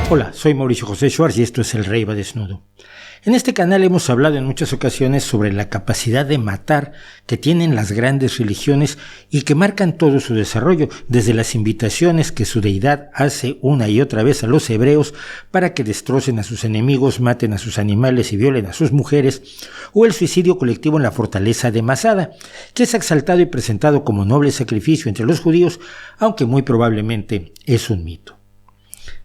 Hola, soy Mauricio José Schwartz y esto es El Rey va desnudo. En este canal hemos hablado en muchas ocasiones sobre la capacidad de matar que tienen las grandes religiones y que marcan todo su desarrollo, desde las invitaciones que su deidad hace una y otra vez a los hebreos para que destrocen a sus enemigos, maten a sus animales y violen a sus mujeres, o el suicidio colectivo en la fortaleza de Masada, que es exaltado y presentado como noble sacrificio entre los judíos, aunque muy probablemente es un mito.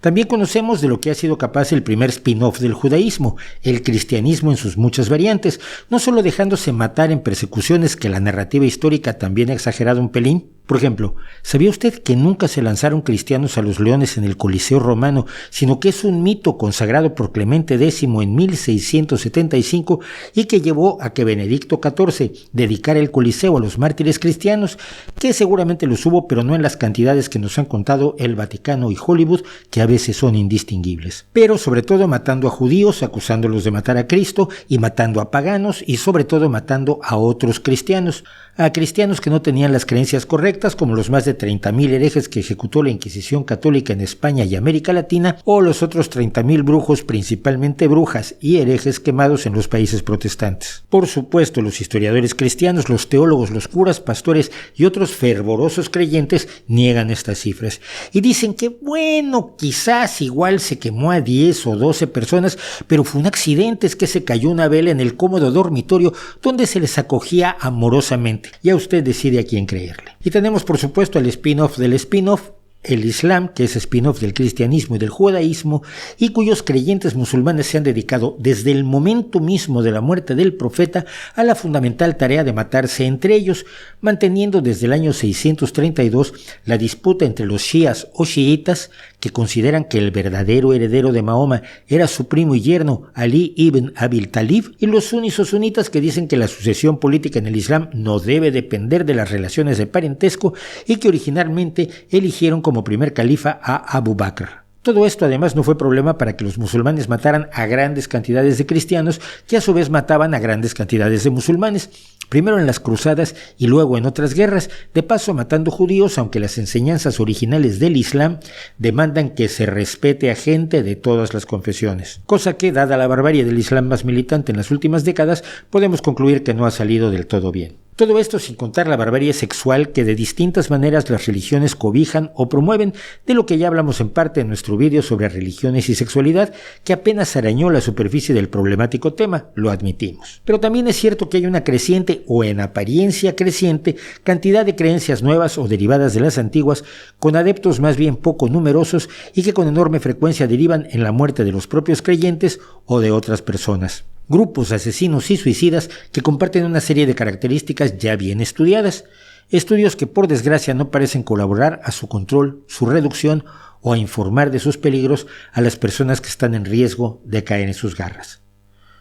También conocemos de lo que ha sido capaz el primer spin-off del judaísmo, el cristianismo en sus muchas variantes, no solo dejándose matar en persecuciones que la narrativa histórica también ha exagerado un pelín. Por ejemplo, ¿sabía usted que nunca se lanzaron cristianos a los leones en el Coliseo romano, sino que es un mito consagrado por Clemente X en 1675 y que llevó a que Benedicto XIV dedicara el Coliseo a los mártires cristianos, que seguramente los hubo, pero no en las cantidades que nos han contado el Vaticano y Hollywood, que a veces son indistinguibles? Pero sobre todo matando a judíos, acusándolos de matar a Cristo, y matando a paganos, y sobre todo matando a otros cristianos, a cristianos que no tenían las creencias correctas, como los más de 30.000 herejes que ejecutó la Inquisición católica en España y América Latina, o los otros 30.000 brujos, principalmente brujas y herejes quemados en los países protestantes. Por supuesto, los historiadores cristianos, los teólogos, los curas, pastores y otros fervorosos creyentes niegan estas cifras y dicen que bueno, quizás igual se quemó a 10 o 12 personas, pero fue un accidente, es que se cayó una vela en el cómodo dormitorio donde se les acogía amorosamente. Ya usted decide a quién creerle. Y tenemos por supuesto el spin-off del spin-off, el Islam, que es spin-off del cristianismo y del judaísmo, y cuyos creyentes musulmanes se han dedicado desde el momento mismo de la muerte del profeta a la fundamental tarea de matarse entre ellos, manteniendo desde el año 632 la disputa entre los shías o chiitas, que consideran que el verdadero heredero de Mahoma era su primo y yerno Ali ibn Abi Talib, y los sunis o sunitas, que dicen que la sucesión política en el Islam no debe depender de las relaciones de parentesco y que originalmente eligieron como primer califa a Abu Bakr. Todo esto además no fue problema para que los musulmanes mataran a grandes cantidades de cristianos, que a su vez mataban a grandes cantidades de musulmanes, primero en las cruzadas y luego en otras guerras, de paso matando judíos, aunque las enseñanzas originales del Islam demandan que se respete a gente de todas las confesiones, cosa que, dada la barbarie del Islam más militante en las últimas décadas, podemos concluir que no ha salido del todo bien. Todo esto sin contar la barbarie sexual que de distintas maneras las religiones cobijan o promueven, de lo que ya hablamos en parte en nuestro vídeo sobre religiones y sexualidad, que apenas arañó la superficie del problemático tema, lo admitimos. Pero también es cierto que hay una creciente, o en apariencia creciente, cantidad de creencias nuevas o derivadas de las antiguas, con adeptos más bien poco numerosos y que con enorme frecuencia derivan en la muerte de los propios creyentes o de otras personas. Grupos asesinos y suicidas que comparten una serie de características ya bien estudiadas, estudios que por desgracia no parecen colaborar a su control, su reducción o a informar de sus peligros a las personas que están en riesgo de caer en sus garras.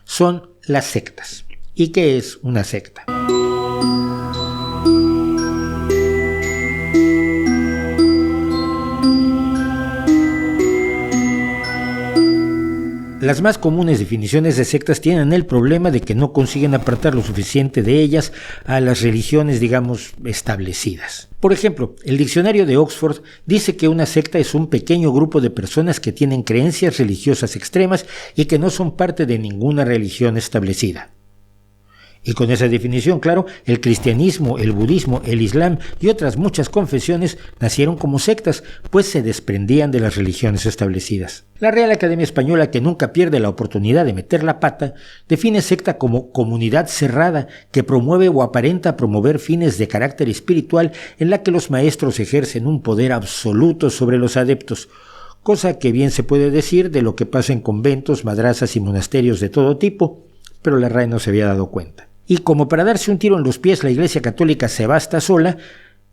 Son las sectas. ¿Y qué es una secta? Las más comunes definiciones de sectas tienen el problema de que no consiguen apartar lo suficiente de ellas a las religiones, digamos, establecidas. Por ejemplo, el diccionario de Oxford dice que una secta es un pequeño grupo de personas que tienen creencias religiosas extremas y que no son parte de ninguna religión establecida. Y con esa definición, claro, el cristianismo, el budismo, el islam y otras muchas confesiones nacieron como sectas, pues se desprendían de las religiones establecidas. La Real Academia Española, que nunca pierde la oportunidad de meter la pata, define secta como comunidad cerrada que promueve o aparenta promover fines de carácter espiritual en la que los maestros ejercen un poder absoluto sobre los adeptos, cosa que bien se puede decir de lo que pasa en conventos, madrasas y monasterios de todo tipo, pero la RAE no se había dado cuenta. Y como para darse un tiro en los pies la Iglesia Católica se basta sola,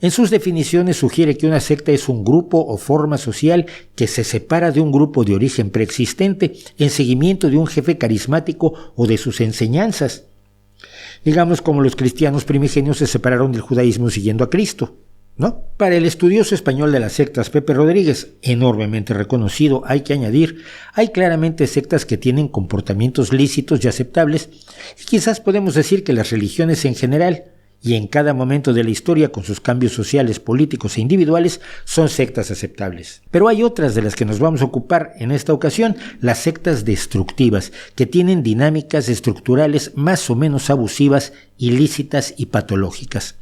en sus definiciones sugiere que una secta es un grupo o forma social que se separa de un grupo de origen preexistente en seguimiento de un jefe carismático o de sus enseñanzas. Digamos como los cristianos primigenios se separaron del judaísmo siguiendo a Cristo, ¿no? Para el estudioso español de las sectas, Pepe Rodríguez, enormemente reconocido, hay que añadir, hay claramente sectas que tienen comportamientos lícitos y aceptables, y quizás podemos decir que las religiones en general, y en cada momento de la historia, con sus cambios sociales, políticos e individuales, son sectas aceptables. Pero hay otras de las que nos vamos a ocupar en esta ocasión, las sectas destructivas, que tienen dinámicas estructurales más o menos abusivas, ilícitas y patológicas.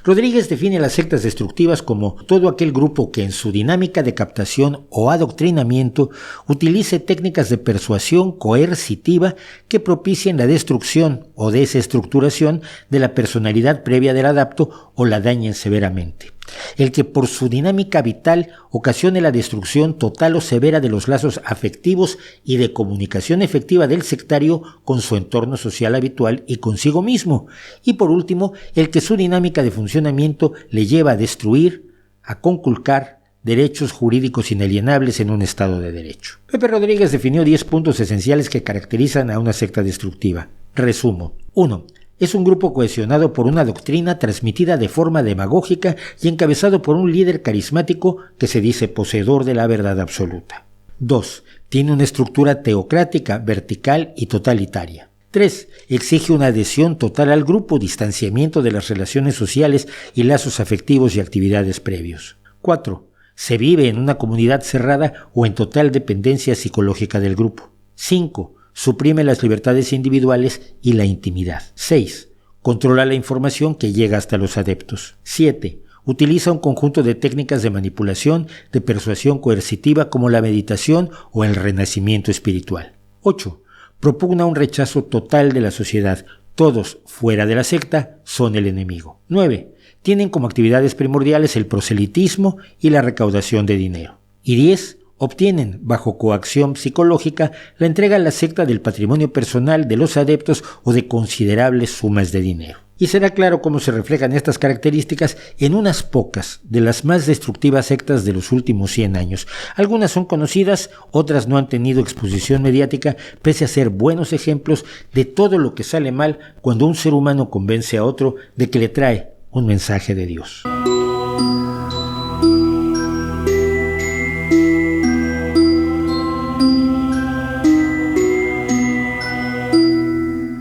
Rodríguez define las sectas destructivas como todo aquel grupo que en su dinámica de captación o adoctrinamiento utilice técnicas de persuasión coercitiva que propicien la destrucción o desestructuración de la personalidad previa del adepto o la dañen severamente. El que por su dinámica vital ocasione la destrucción total o severa de los lazos afectivos y de comunicación efectiva del sectario con su entorno social habitual y consigo mismo. Y por último, el que su dinámica de funcionamiento le lleva a destruir, a conculcar derechos jurídicos inalienables en un Estado de Derecho. Pepe Rodríguez definió 10 puntos esenciales que caracterizan a una secta destructiva. Resumo. 1. Es un grupo cohesionado por una doctrina transmitida de forma demagógica y encabezado por un líder carismático que se dice poseedor de la verdad absoluta. 2. Tiene una estructura teocrática, vertical y totalitaria. 3. Exige una adhesión total al grupo, distanciamiento de las relaciones sociales y lazos afectivos y actividades previos. 4. Se vive en una comunidad cerrada o en total dependencia psicológica del grupo. 5. Suprime las libertades individuales y la intimidad. 6. Controla la información que llega hasta los adeptos. 7. Utiliza un conjunto de técnicas de manipulación, de persuasión coercitiva como la meditación o el renacimiento espiritual. 8. Propugna un rechazo total de la sociedad. Todos fuera de la secta son el enemigo. 9. Tienen como actividades primordiales el proselitismo y la recaudación de dinero. Y 10. Obtienen, bajo coacción psicológica, la entrega a la secta del patrimonio personal de los adeptos o de considerables sumas de dinero. Y será claro cómo se reflejan estas características en unas pocas de las más destructivas sectas de los últimos 100 años. Algunas son conocidas, otras no han tenido exposición mediática, pese a ser buenos ejemplos de todo lo que sale mal cuando un ser humano convence a otro de que le trae un mensaje de Dios.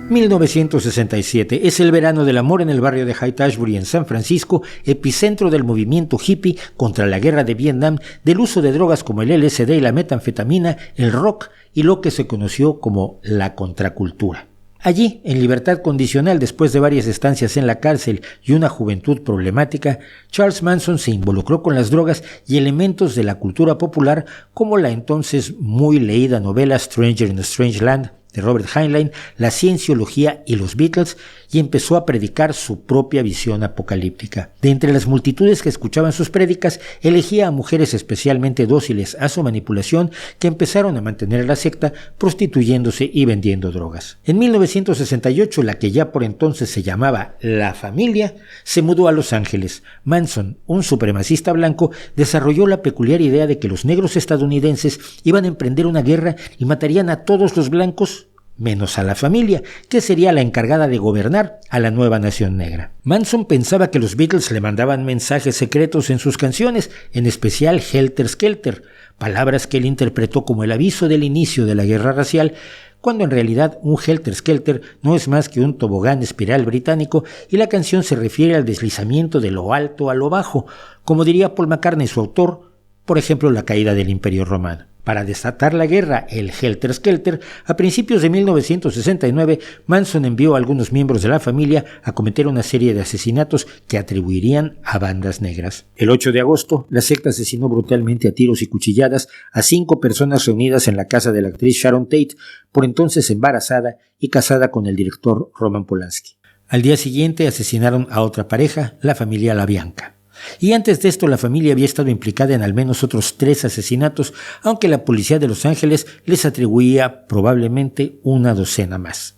1967 es el verano del amor en el barrio de Haight-Ashbury en San Francisco, epicentro del movimiento hippie contra la guerra de Vietnam, del uso de drogas como el LSD y la metanfetamina, el rock y lo que se conoció como la contracultura. Allí, en libertad condicional después de varias estancias en la cárcel y una juventud problemática, Charles Manson se involucró con las drogas y elementos de la cultura popular como la entonces muy leída novela Stranger in a Strange Land de Robert Heinlein, la cienciología y los Beatles, y empezó a predicar su propia visión apocalíptica. De entre las multitudes que escuchaban sus prédicas, elegía a mujeres especialmente dóciles a su manipulación que empezaron a mantener a la secta prostituyéndose y vendiendo drogas. En 1968, la que ya por entonces se llamaba La Familia, se mudó a Los Ángeles. Manson, un supremacista blanco, desarrolló la peculiar idea de que los negros estadounidenses iban a emprender una guerra y matarían a todos los blancos menos a la familia, que sería la encargada de gobernar a la nueva nación negra. Manson pensaba que los Beatles le mandaban mensajes secretos en sus canciones, en especial Helter Skelter, palabras que él interpretó como el aviso del inicio de la guerra racial, cuando en realidad un Helter Skelter no es más que un tobogán espiral británico y la canción se refiere al deslizamiento de lo alto a lo bajo, como diría Paul McCartney, su autor, por ejemplo, la caída del Imperio Romano. Para desatar la guerra, el Helter Skelter, a principios de 1969, Manson envió a algunos miembros de la familia a cometer una serie de asesinatos que atribuirían a bandas negras. El 8 de agosto, la secta asesinó brutalmente a tiros y cuchilladas a 5 personas reunidas en la casa de la actriz Sharon Tate, por entonces embarazada y casada con el director Roman Polanski. Al día siguiente asesinaron a otra pareja, la familia LaBianca. Y antes de esto la familia había estado implicada en al menos otros 3 asesinatos, aunque la policía de Los Ángeles les atribuía probablemente una docena más.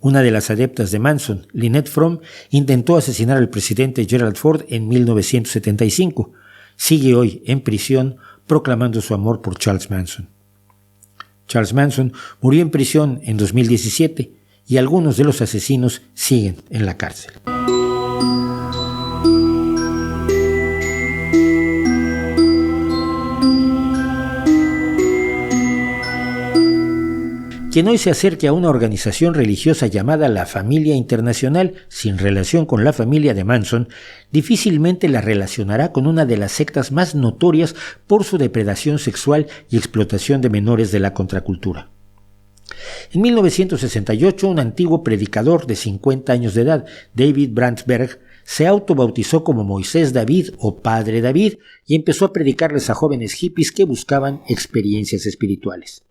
Una de las adeptas de Manson, Lynette Fromm, intentó asesinar al presidente Gerald Ford en 1975. Sigue hoy en prisión proclamando su amor por Charles Manson. Charles Manson murió en prisión en 2017 y algunos de los asesinos siguen en la cárcel. quien hoy se acerque a una organización religiosa llamada la Familia Internacional, sin relación con la familia de Manson, difícilmente la relacionará con una de las sectas más notorias por su depredación sexual y explotación de menores de la contracultura. En 1968, un antiguo predicador de 50 años de edad, David Brandsberg, se autobautizó como Moisés David o Padre David y empezó a predicarles a jóvenes hippies que buscaban experiencias espirituales.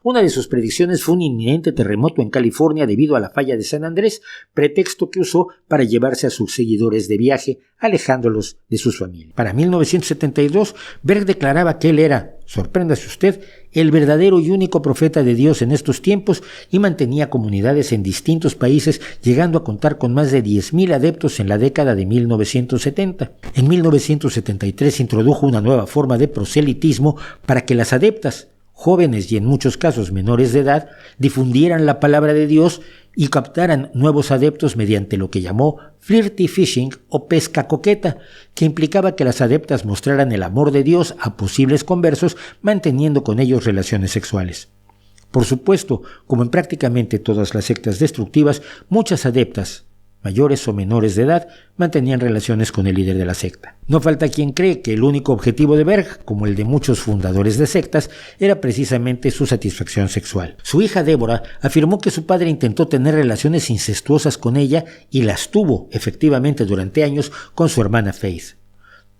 Una de sus predicciones fue un inminente terremoto en California debido a la falla de San Andrés, pretexto que usó para llevarse a sus seguidores de viaje, alejándolos de sus familias. Para 1972, Berg declaraba que él era, sorpréndase usted, el verdadero y único profeta de Dios en estos tiempos y mantenía comunidades en distintos países, llegando a contar con más de 10,000 adeptos en la década de 1970. En 1973 introdujo una nueva forma de proselitismo para que las adeptas, jóvenes y en muchos casos menores de edad, difundieran la palabra de Dios y captaran nuevos adeptos mediante lo que llamó flirty fishing o pesca coqueta, que implicaba que las adeptas mostraran el amor de Dios a posibles conversos manteniendo con ellos relaciones sexuales. Por supuesto, como en prácticamente todas las sectas destructivas, muchas adeptas, mayores o menores de edad, mantenían relaciones con el líder de la secta. No falta quien cree que el único objetivo de Berg, como el de muchos fundadores de sectas, era precisamente su satisfacción sexual. Su hija Débora afirmó que su padre intentó tener relaciones incestuosas con ella y las tuvo, efectivamente, durante años con su hermana Faith.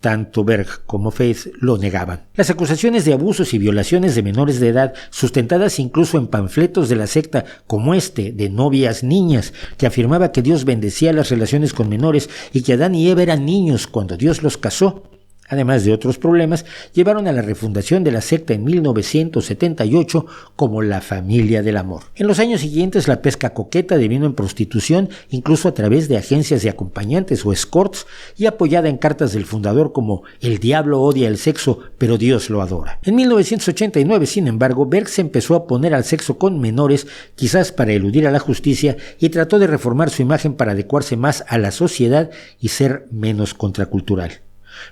Tanto Berg como Faith lo negaban. Las acusaciones de abusos y violaciones de menores de edad, sustentadas incluso en panfletos de la secta como este de Novias Niñas, que afirmaba que Dios bendecía las relaciones con menores y que Adán y Eva eran niños cuando Dios los casó, además de otros problemas, llevaron a la refundación de la secta en 1978 como la Familia del Amor. En los años siguientes, la pesca coqueta devino en prostitución, incluso a través de agencias de acompañantes o escorts, y apoyada en cartas del fundador como «El diablo odia el sexo, pero Dios lo adora». En 1989, sin embargo, Berg se empezó a poner al sexo con menores, quizás para eludir a la justicia, y trató de reformar su imagen para adecuarse más a la sociedad y ser menos contracultural.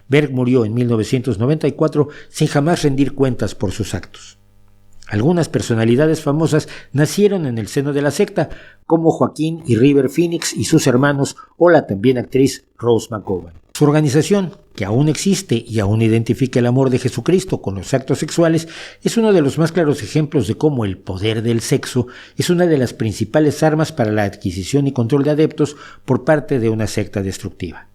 Berg murió en 1994 sin jamás rendir cuentas por sus actos. Algunas personalidades famosas nacieron en el seno de la secta, como Joaquín y River Phoenix y sus hermanos, o la también actriz Rose McGowan. Su organización, que aún existe y aún identifica el amor de Jesucristo con los actos sexuales, es uno de los más claros ejemplos de cómo el poder del sexo es una de las principales armas para la adquisición y control de adeptos por parte de una secta destructiva.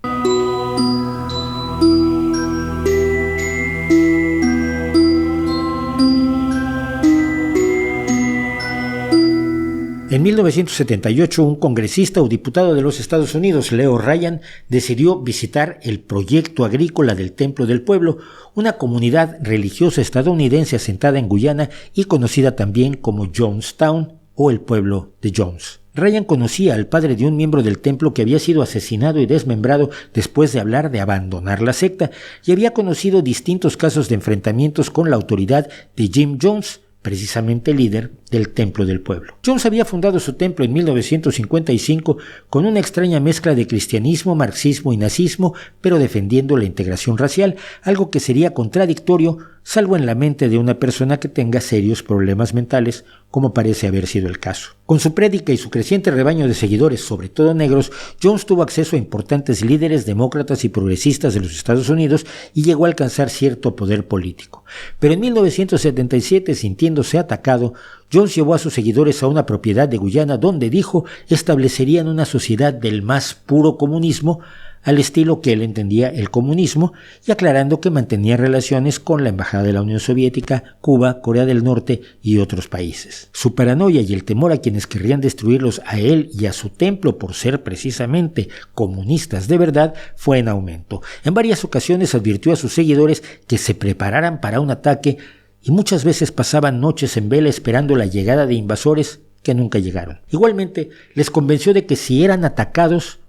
En 1978, un congresista o diputado de los Estados Unidos, Leo Ryan, decidió visitar el Proyecto Agrícola del Templo del Pueblo, una comunidad religiosa estadounidense asentada en Guyana y conocida también como Jonestown o el pueblo de Jones. Ryan conocía al padre de un miembro del templo que había sido asesinado y desmembrado después de hablar de abandonar la secta, y había conocido distintos casos de enfrentamientos con la autoridad de Jim Jones, precisamente líder del Templo del Pueblo. Jones había fundado su templo en 1955 con una extraña mezcla de cristianismo, marxismo y nazismo, pero defendiendo la integración racial, algo que sería contradictorio, salvo en la mente de una persona que tenga serios problemas mentales, como parece haber sido el caso. Con su prédica y su creciente rebaño de seguidores, sobre todo negros, Jones tuvo acceso a importantes líderes demócratas y progresistas de los Estados Unidos y llegó a alcanzar cierto poder político. Pero en 1977, sintiéndose atacado, Jones llevó a sus seguidores a una propiedad de Guyana donde, dijo, establecerían una sociedad del más puro comunismo, al estilo que él entendía el comunismo, y aclarando que mantenía relaciones con la Embajada de la Unión Soviética, Cuba, Corea del Norte y otros países. Su paranoia y el temor a quienes querrían destruirlos a él y a su templo por ser precisamente comunistas de verdad fue en aumento. En varias ocasiones advirtió a sus seguidores que se prepararan para un ataque y muchas veces pasaban noches en vela esperando la llegada de invasores que nunca llegaron. Igualmente, les convenció de que si eran atacados,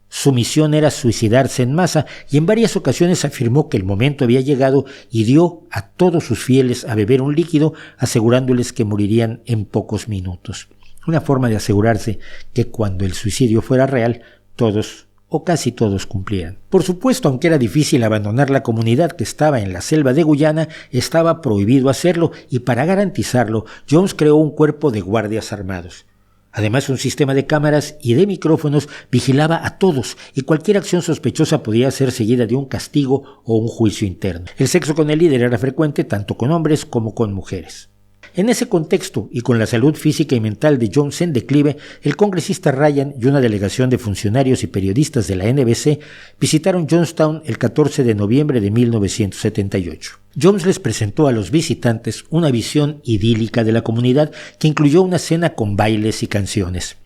su misión era suicidarse en masa, y en varias ocasiones afirmó que el momento había llegado y dio a todos sus fieles a beber un líquido, asegurándoles que morirían en pocos minutos. Una forma de asegurarse que cuando el suicidio fuera real, todos o casi todos cumplieran. Por supuesto, aunque era difícil abandonar la comunidad que estaba en la selva de Guyana, estaba prohibido hacerlo y para garantizarlo, Jones creó un cuerpo de guardias armados. Además, un sistema de cámaras y de micrófonos vigilaba a todos y cualquier acción sospechosa podía ser seguida de un castigo o un juicio interno. El sexo con el líder era frecuente tanto con hombres como con mujeres. En ese contexto y con la salud física y mental de Jones en declive, el congresista Ryan y una delegación de funcionarios y periodistas de la NBC visitaron Johnstown el 14 de noviembre de 1978. Jones les presentó a los visitantes una visión idílica de la comunidad que incluyó una cena con bailes y canciones.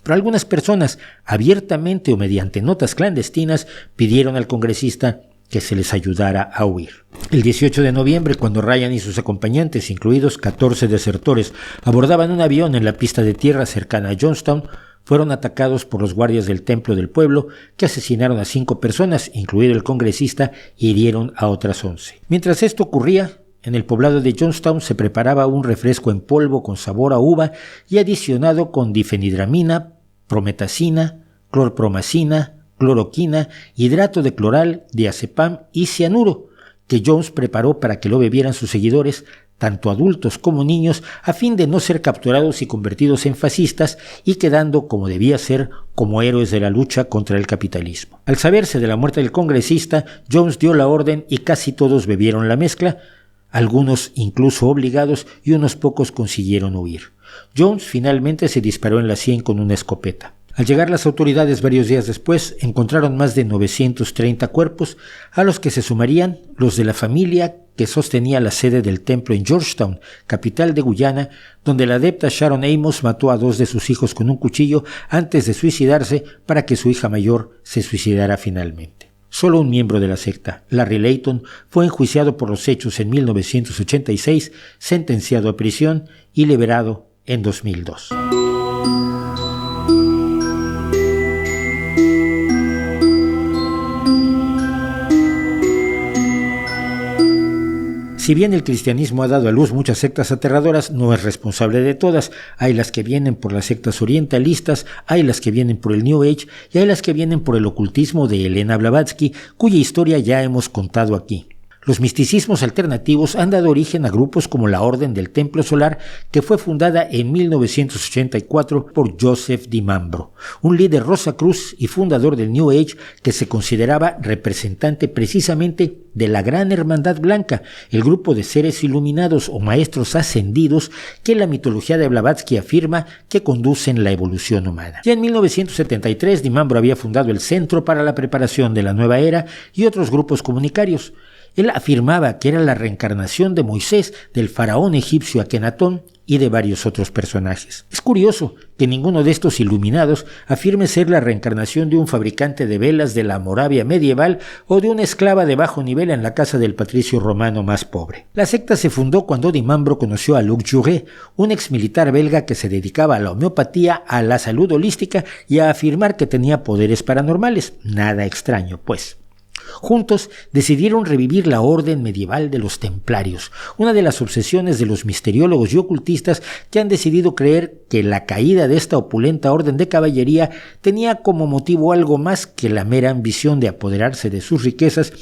Pero algunas personas, abiertamente o mediante notas clandestinas, pidieron al congresista que se les ayudara a huir. El 18 de noviembre, cuando Ryan y sus acompañantes, incluidos 14 desertores, abordaban un avión en la pista de tierra cercana a Johnstown, fueron atacados por los guardias del templo del pueblo, que asesinaron a 5 personas, incluido el congresista, y hirieron a otras 11. Mientras esto ocurría, en el poblado de Johnstown se preparaba un refresco en polvo con sabor a uva y adicionado con difenidramina, prometacina, clorpromacina, cloroquina, hidrato de cloral, diazepam y cianuro, que Jones preparó para que lo bebieran sus seguidores, tanto adultos como niños, a fin de no ser capturados y convertidos en fascistas y quedando, como debía ser, como héroes de la lucha contra el capitalismo. Al saberse de la muerte del congresista, Jones dio la orden y casi todos bebieron la mezcla, algunos incluso obligados y unos pocos consiguieron huir. Jones finalmente se disparó en la sien con una escopeta. Al llegar las autoridades varios días después, encontraron más de 930 cuerpos, a los que se sumarían los de la familia que sostenía la sede del templo en Georgetown, capital de Guyana, donde la adepta Sharon Amos mató a 2 de sus hijos con un cuchillo antes de suicidarse para que su hija mayor se suicidara finalmente. Solo un miembro de la secta, Larry Layton, fue enjuiciado por los hechos en 1986, sentenciado a prisión y liberado en 2002. Si bien el cristianismo ha dado a luz muchas sectas aterradoras, no es responsable de todas. Hay las que vienen por las sectas orientalistas, hay las que vienen por el New Age y hay las que vienen por el ocultismo de Elena Blavatsky, cuya historia ya hemos contado aquí. Los misticismos alternativos han dado origen a grupos como la Orden del Templo Solar, que fue fundada en 1984 por Joseph DiMambro, un líder Rosacruz y fundador del New Age que se consideraba representante precisamente de la Gran Hermandad Blanca, el grupo de seres iluminados o maestros ascendidos que la mitología de Blavatsky afirma que conducen la evolución humana. Ya en 1973, DiMambro había fundado el Centro para la Preparación de la Nueva Era y otros grupos comunitarios. Él afirmaba que era la reencarnación de Moisés, del faraón egipcio Akenatón y de varios otros personajes. Es curioso que ninguno de estos iluminados afirme ser la reencarnación de un fabricante de velas de la Moravia medieval o de una esclava de bajo nivel en la casa del patricio romano más pobre. La secta se fundó cuando DiMambro conoció a Luc Jouret, un exmilitar belga que se dedicaba a la homeopatía, a la salud holística y a afirmar que tenía poderes paranormales. Nada extraño, pues. Juntos decidieron revivir la orden medieval de los templarios, una de las obsesiones de los misteriólogos y ocultistas que han decidido creer que la caída de esta opulenta orden de caballería tenía como motivo algo más que la mera ambición de apoderarse de sus riquezas,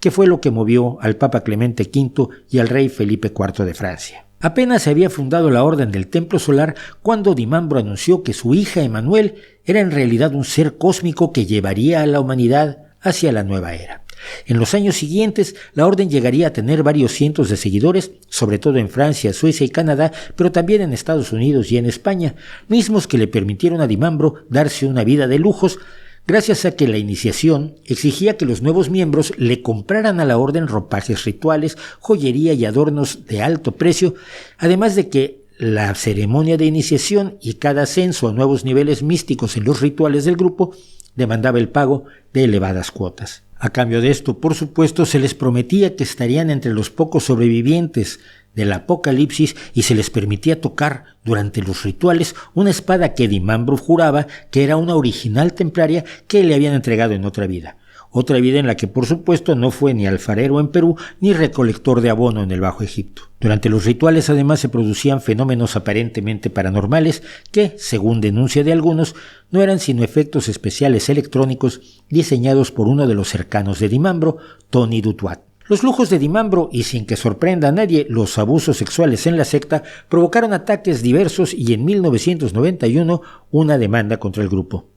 que fue lo que movió al Papa Clemente V y al rey Felipe IV de Francia. Apenas se había fundado la Orden del Templo Solar cuando DiMambro anunció que su hija Emanuel era en realidad un ser cósmico que llevaría a la humanidad hacia la nueva era. En los años siguientes, la orden llegaría a tener varios cientos de seguidores, sobre todo en Francia, Suecia y Canadá, pero también en Estados Unidos y en España, mismos que le permitieron a DiMambro darse una vida de lujos, gracias a que la iniciación exigía que los nuevos miembros le compraran a la orden ropajes rituales, joyería y adornos de alto precio, además de que la ceremonia de iniciación y cada ascenso a nuevos niveles místicos en los rituales del grupo demandaba el pago de elevadas cuotas. A cambio de esto, por supuesto, se les prometía que estarían entre los pocos sobrevivientes del apocalipsis y se les permitía tocar durante los rituales una espada que DiMambro juraba que era una original templaria que le habían entregado en otra vida. otra vida en la que por supuesto no fue ni alfarero en Perú ni recolector de abono en el Bajo Egipto. Durante los rituales además se producían fenómenos aparentemente paranormales que, según denuncia de algunos, no eran sino efectos especiales electrónicos diseñados por uno de los cercanos de Dimambro, Tony Dutoit. Los lujos de Dimambro, y sin que sorprenda a nadie, los abusos sexuales en la secta provocaron ataques diversos y en 1991 una demanda contra el grupo.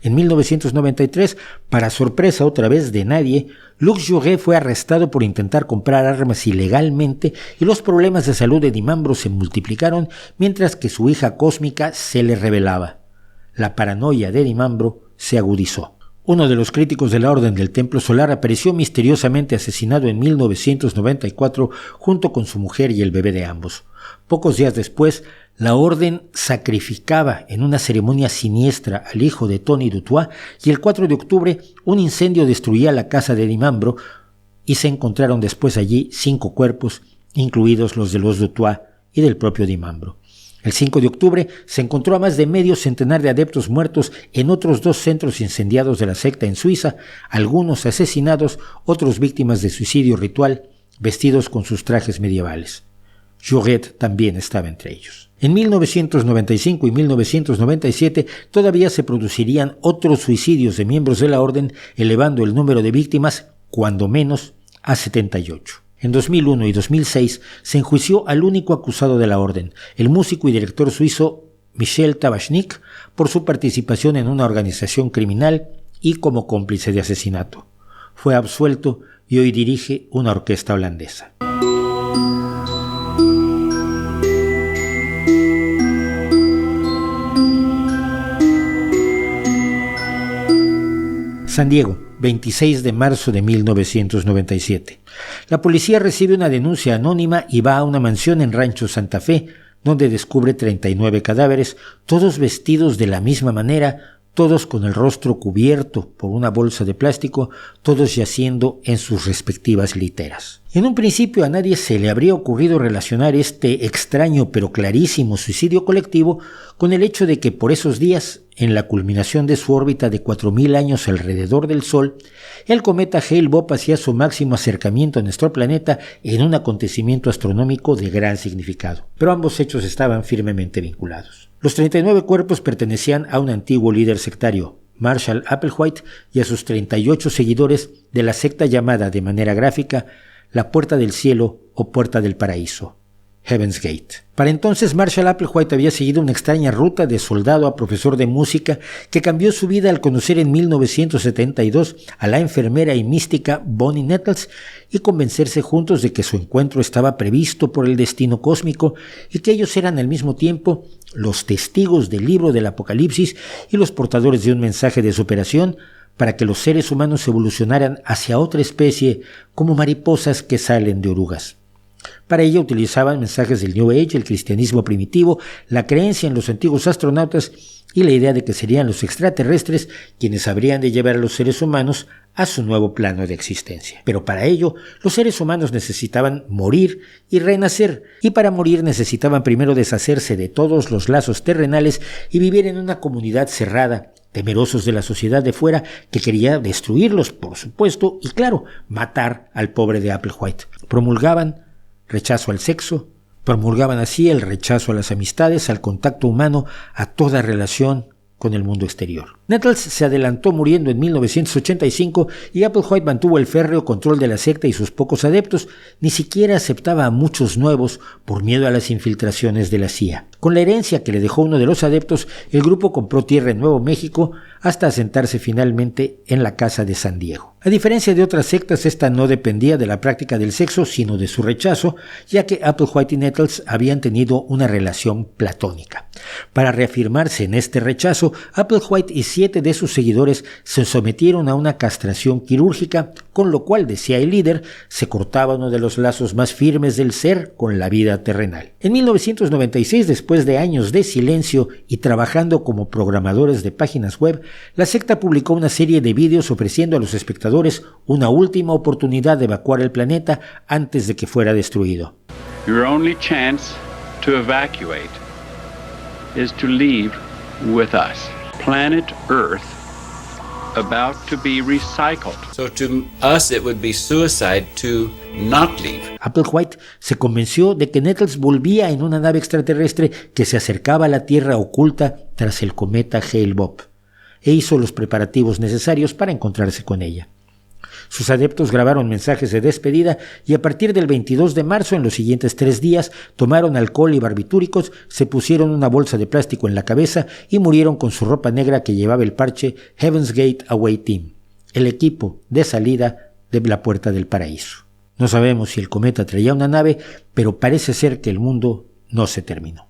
En 1993, para sorpresa otra vez de nadie, Lux Jouret fue arrestado por intentar comprar armas ilegalmente y los problemas de salud de Dimambro se multiplicaron mientras que su hija cósmica se le revelaba. La paranoia de Dimambro se agudizó. Uno de los críticos de la Orden del Templo Solar apareció misteriosamente asesinado en 1994 junto con su mujer y el bebé de ambos. Pocos días después, la Orden sacrificaba en una ceremonia siniestra al hijo de Tony Dutoit y el 4 de octubre un incendio destruía la casa de Dimambro y se encontraron después allí 5 cuerpos, incluidos los de los Dutoit y del propio Dimambro. El 5 de octubre se encontró a más de medio centenar de adeptos muertos en otros 2 centros incendiados de la secta en Suiza, algunos asesinados, otros víctimas de suicidio ritual, vestidos con sus trajes medievales. Jouret también estaba entre ellos. En 1995 y 1997 todavía se producirían otros suicidios de miembros de la orden, elevando el número de víctimas, cuando menos, a 78. En 2001 y 2006 se enjuició al único acusado de la orden, el músico y director suizo Michel Tabachnik, por su participación en una organización criminal y como cómplice de asesinato. Fue absuelto y hoy dirige una orquesta holandesa. San Diego, 26 de marzo de 1997. La policía recibe una denuncia anónima y va a una mansión en Rancho Santa Fe, donde descubre 39 cadáveres, todos vestidos de la misma manera, todos con el rostro cubierto por una bolsa de plástico, todos yaciendo en sus respectivas literas. En un principio a nadie se le habría ocurrido relacionar este extraño pero clarísimo suicidio colectivo con el hecho de que por esos días, en la culminación de su órbita de 4.000 años alrededor del Sol, el cometa Hale-Bopp hacía su máximo acercamiento a nuestro planeta en un acontecimiento astronómico de gran significado. Pero ambos hechos estaban firmemente vinculados. Los 39 cuerpos pertenecían a un antiguo líder sectario, Marshall Applewhite, y a sus 38 seguidores de la secta llamada de manera gráfica la Puerta del Cielo o Puerta del Paraíso, Heaven's Gate. Para entonces Marshall Applewhite había seguido una extraña ruta de soldado a profesor de música que cambió su vida al conocer en 1972 a la enfermera y mística Bonnie Nettles y convencerse juntos de que su encuentro estaba previsto por el destino cósmico y que ellos eran al mismo tiempo los testigos del libro del Apocalipsis y los portadores de un mensaje de superación para que los seres humanos evolucionaran hacia otra especie como mariposas que salen de orugas. Para ello utilizaban mensajes del New Age, el cristianismo primitivo, la creencia en los antiguos astronautas y la idea de que serían los extraterrestres quienes habrían de llevar a los seres humanos a su nuevo plano de existencia. Pero para ello, los seres humanos necesitaban morir y renacer, y para morir necesitaban primero deshacerse de todos los lazos terrenales y vivir en una comunidad cerrada, temerosos de la sociedad de fuera que quería destruirlos, por supuesto, y claro, matar al pobre de Applewhite. Promulgaban rechazo al sexo, promulgaban así el rechazo a las amistades, al contacto humano, a toda relación con el mundo exterior. Nettles se adelantó muriendo en 1985 y Applewhite mantuvo el férreo control de la secta y sus pocos adeptos, ni siquiera aceptaba a muchos nuevos por miedo a las infiltraciones de la CIA. Con la herencia que le dejó uno de los adeptos, el grupo compró tierra en Nuevo México hasta asentarse finalmente en la casa de San Diego. A diferencia de otras sectas, esta no dependía de la práctica del sexo, sino de su rechazo, ya que Applewhite y Nettles habían tenido una relación platónica. Para reafirmarse en este rechazo, Applewhite y 7 de sus seguidores se sometieron a una castración quirúrgica, con lo cual, decía el líder, se cortaba uno de los lazos más firmes del ser con la vida terrenal. En 1996, después de años de silencio y trabajando como programadores de páginas web, la secta publicó una serie de vídeos ofreciendo a los espectadores una última oportunidad de evacuar el planeta antes de que fuera destruido. Your only chance to evacuate is to leave with us. Planet Earth about to be recycled. So to us, it would be suicide to not leave. Applewhite se convenció de que Nettles volvía en una nave extraterrestre que se acercaba a la Tierra oculta tras el cometa Hale-Bopp, e hizo los preparativos necesarios para encontrarse con ella. Sus adeptos grabaron mensajes de despedida y a partir del 22 de marzo, en los siguientes 3 días, tomaron alcohol y barbitúricos, se pusieron una bolsa de plástico en la cabeza y murieron con su ropa negra que llevaba el parche Heaven's Gate Away Team, el equipo de salida de la Puerta del Paraíso. No sabemos si el cometa traía una nave, pero parece ser que el mundo no se terminó.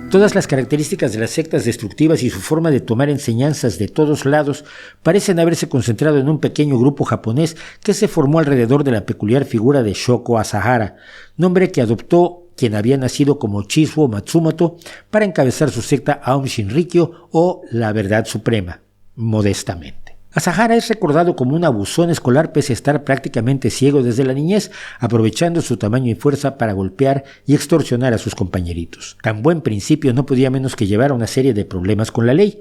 Todas las características de las sectas destructivas y su forma de tomar enseñanzas de todos lados parecen haberse concentrado en un pequeño grupo japonés que se formó alrededor de la peculiar figura de Shoko Asahara, nombre que adoptó quien había nacido como Chizuo Matsumoto para encabezar su secta Aum Shinrikyo o la Verdad Suprema, modestamente. Asahara es recordado como un abusón escolar pese a estar prácticamente ciego desde la niñez, aprovechando su tamaño y fuerza para golpear y extorsionar a sus compañeritos. Tan buen principio no podía menos que llevar a una serie de problemas con la ley.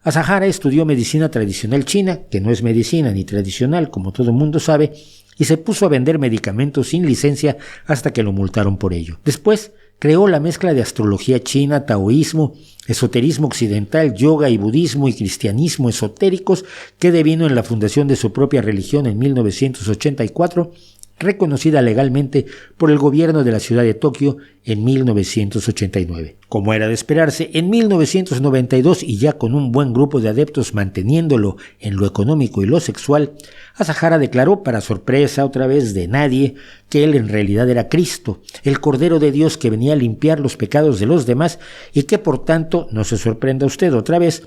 Asahara estudió medicina tradicional china, que no es medicina ni tradicional, como todo mundo sabe, y se puso a vender medicamentos sin licencia hasta que lo multaron por ello. Después creó la mezcla de astrología china, taoísmo, esoterismo occidental, yoga y budismo y cristianismo esotéricos que devino en la fundación de su propia religión en 1984, reconocida legalmente por el gobierno de la ciudad de Tokio en 1989. Como era de esperarse, en 1992, y ya con un buen grupo de adeptos manteniéndolo en lo económico y lo sexual, Asahara declaró, para sorpresa otra vez de nadie, que él en realidad era Cristo, el Cordero de Dios que venía a limpiar los pecados de los demás y que por tanto, no se sorprenda usted otra vez,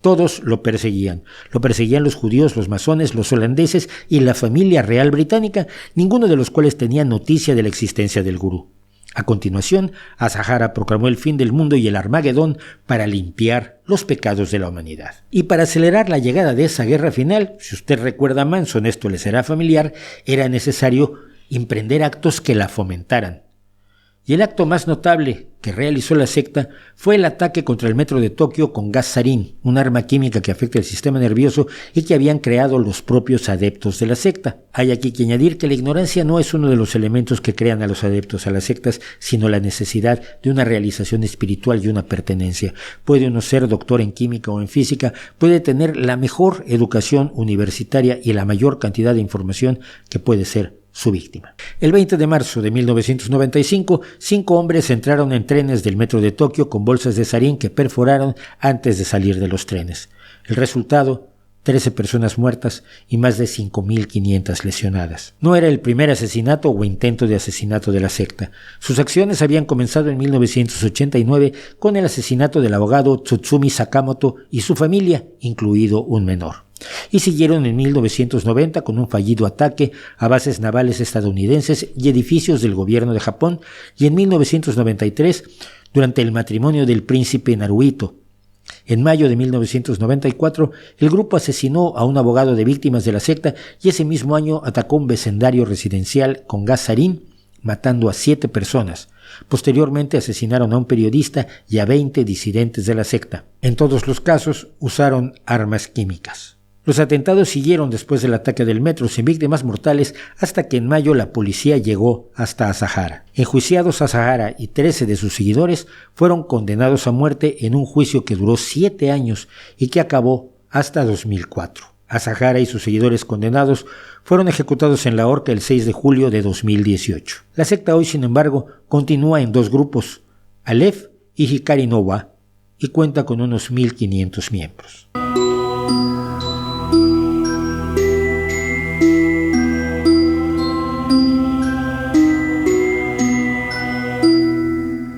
todos lo perseguían. Lo perseguían los judíos, los masones, los holandeses y la familia real británica, ninguno de los cuales tenía noticia de la existencia del gurú. A continuación, Asahara proclamó el fin del mundo y el Armagedón para limpiar los pecados de la humanidad. Y para acelerar la llegada de esa guerra final, si usted recuerda a Manson, esto le será familiar, era necesario emprender actos que la fomentaran. Y el acto más notable que realizó la secta fue el ataque contra el metro de Tokio con gas sarín, un arma química que afecta el sistema nervioso y que habían creado los propios adeptos de la secta. Hay aquí que añadir que la ignorancia no es uno de los elementos que crean a los adeptos a las sectas, sino la necesidad de una realización espiritual y una pertenencia. Puede uno ser doctor en química o en física, puede tener la mejor educación universitaria y la mayor cantidad de información que puede ser su víctima. El 20 de marzo de 1995, 5 hombres entraron en trenes del metro de Tokio con bolsas de sarín que perforaron antes de salir de los trenes. El resultado, 13 personas muertas y más de 5.500 lesionadas. No era el primer asesinato o intento de asesinato de la secta. Sus acciones habían comenzado en 1989 con el asesinato del abogado Tsutsumi Sakamoto y su familia, incluido un menor. Y siguieron en 1990 con un fallido ataque a bases navales estadounidenses y edificios del gobierno de Japón, y en 1993 durante el matrimonio del príncipe Naruhito. En mayo de 1994, el grupo asesinó a un abogado de víctimas de la secta y ese mismo año atacó un vecindario residencial con gas sarín, matando a 7 personas. Posteriormente asesinaron a un periodista y a 20 disidentes de la secta. En todos los casos usaron armas químicas. Los atentados siguieron después del ataque del metro sin víctimas mortales hasta que en mayo la policía llegó hasta Asahara. Enjuiciados, Asahara y 13 de sus seguidores fueron condenados a muerte en un juicio que duró 7 años y que acabó hasta 2004. Asahara y sus seguidores condenados fueron ejecutados en la horca el 6 de julio de 2018. La secta hoy, sin embargo, continúa en 2 grupos, Aleph y Hikari no Wa, y cuenta con unos 1.500 miembros.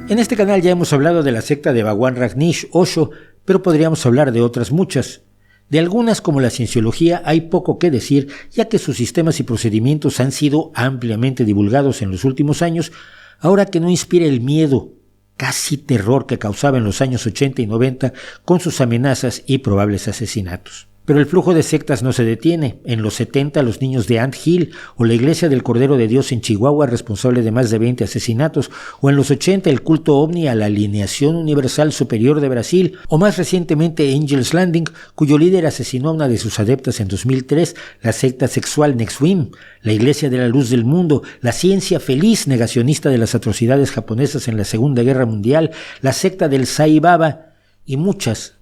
En este canal ya hemos hablado de la secta de Bhagwan Rajneesh Osho, pero podríamos hablar de otras muchas. De algunas, como la cienciología, hay poco que decir, ya que sus sistemas y procedimientos han sido ampliamente divulgados en los últimos años, ahora que no inspira el miedo, casi terror que causaba en los años 80 y 90 con sus amenazas y probables asesinatos. Pero el flujo de sectas no se detiene. En los 70, los niños de Ant Hill o la Iglesia del Cordero de Dios en Chihuahua, responsable de más de 20 asesinatos, o en los 80, el culto ovni a la Alineación Universal Superior de Brasil, o más recientemente Angel's Landing, cuyo líder asesinó a una de sus adeptas en 2003, la secta sexual Nexwim, la Iglesia de la Luz del Mundo, la Ciencia Feliz, negacionista de las atrocidades japonesas en la Segunda Guerra Mundial, la secta del Sai Baba y muchas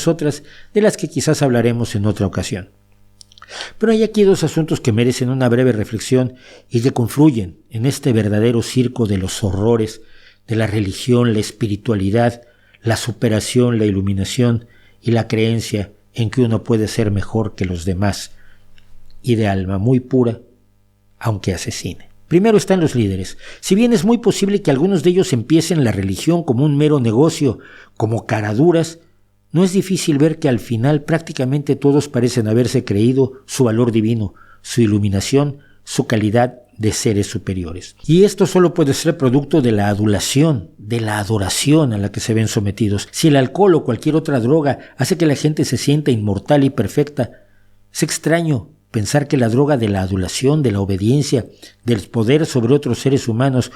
otras de las que quizás hablaremos en otra ocasión. Pero hay aquí dos asuntos que merecen una breve reflexión y que confluyen en este verdadero circo de los horrores de la religión, la espiritualidad, la superación, la iluminación y la creencia en que uno puede ser mejor que los demás y de alma muy pura, aunque asesine. Primero están los líderes. Si bien es muy posible que algunos de ellos empiecen la religión como un mero negocio, como caraduras, no es difícil ver que al final prácticamente todos parecen haberse creído su valor divino, su iluminación, su calidad de seres superiores. Y esto solo puede ser producto de la adulación, de la adoración a la que se ven sometidos. Si el alcohol o cualquier otra droga hace que la gente se sienta inmortal y perfecta, es extraño pensar que la droga de la adulación, de la obediencia, del poder sobre otros seres humanos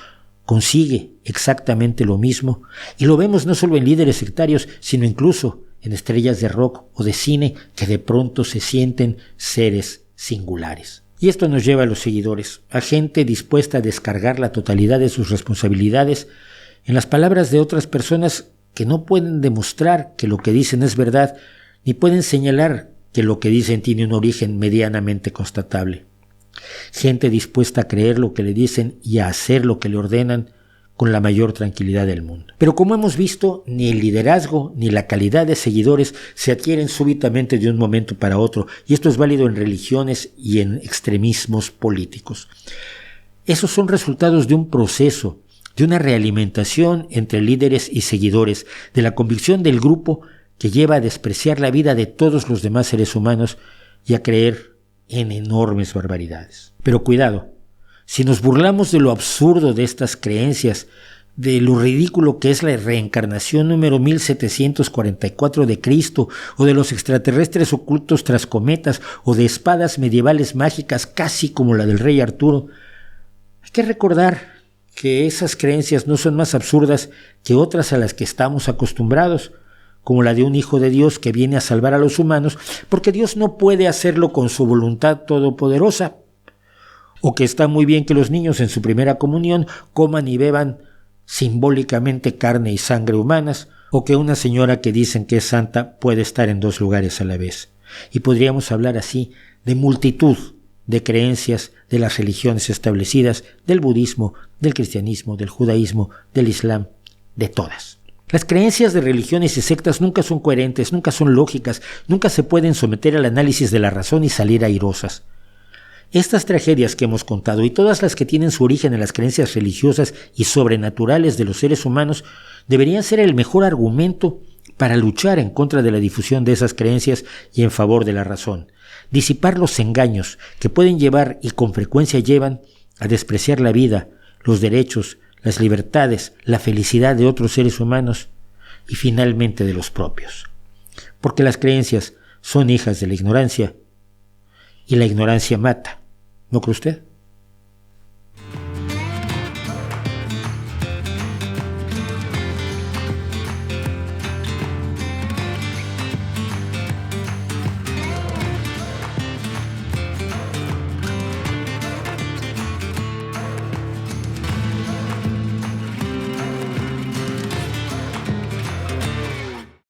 consigue exactamente lo mismo, y lo vemos no solo en líderes sectarios, sino incluso en estrellas de rock o de cine que de pronto se sienten seres singulares. Y esto nos lleva a los seguidores, a gente dispuesta a descargar la totalidad de sus responsabilidades en las palabras de otras personas que no pueden demostrar que lo que dicen es verdad, ni pueden señalar que lo que dicen tiene un origen medianamente constatable. Gente dispuesta a creer lo que le dicen y a hacer lo que le ordenan con la mayor tranquilidad del mundo. Pero como hemos visto, ni el liderazgo ni la calidad de seguidores se adquieren súbitamente de un momento para otro, y esto es válido en religiones y en extremismos políticos. Esos son resultados de un proceso, de una realimentación entre líderes y seguidores, de la convicción del grupo que lleva a despreciar la vida de todos los demás seres humanos y a creer en enormes barbaridades. Pero cuidado, si nos burlamos de lo absurdo de estas creencias, de lo ridículo que es la reencarnación número 1744 de Cristo, o de los extraterrestres ocultos tras cometas, o de espadas medievales mágicas casi como la del rey Arturo, hay que recordar que esas creencias no son más absurdas que otras a las que estamos acostumbrados, como la de un hijo de Dios que viene a salvar a los humanos, porque Dios no puede hacerlo con su voluntad todopoderosa, o que está muy bien que los niños en su primera comunión coman y beban simbólicamente carne y sangre humanas, o que una señora que dicen que es santa puede estar en dos lugares a la vez. Y podríamos hablar así de multitud de creencias de las religiones establecidas, del budismo, del cristianismo, del judaísmo, del islam, de todas. Las creencias de religiones y sectas nunca son coherentes, nunca son lógicas, nunca se pueden someter al análisis de la razón y salir airosas. Estas tragedias que hemos contado y todas las que tienen su origen en las creencias religiosas y sobrenaturales de los seres humanos deberían ser el mejor argumento para luchar en contra de la difusión de esas creencias y en favor de la razón. Disipar los engaños que pueden llevar y con frecuencia llevan a despreciar la vida, los derechos, las libertades, la felicidad de otros seres humanos y finalmente de los propios. Porque las creencias son hijas de la ignorancia y la ignorancia mata. ¿No cree usted?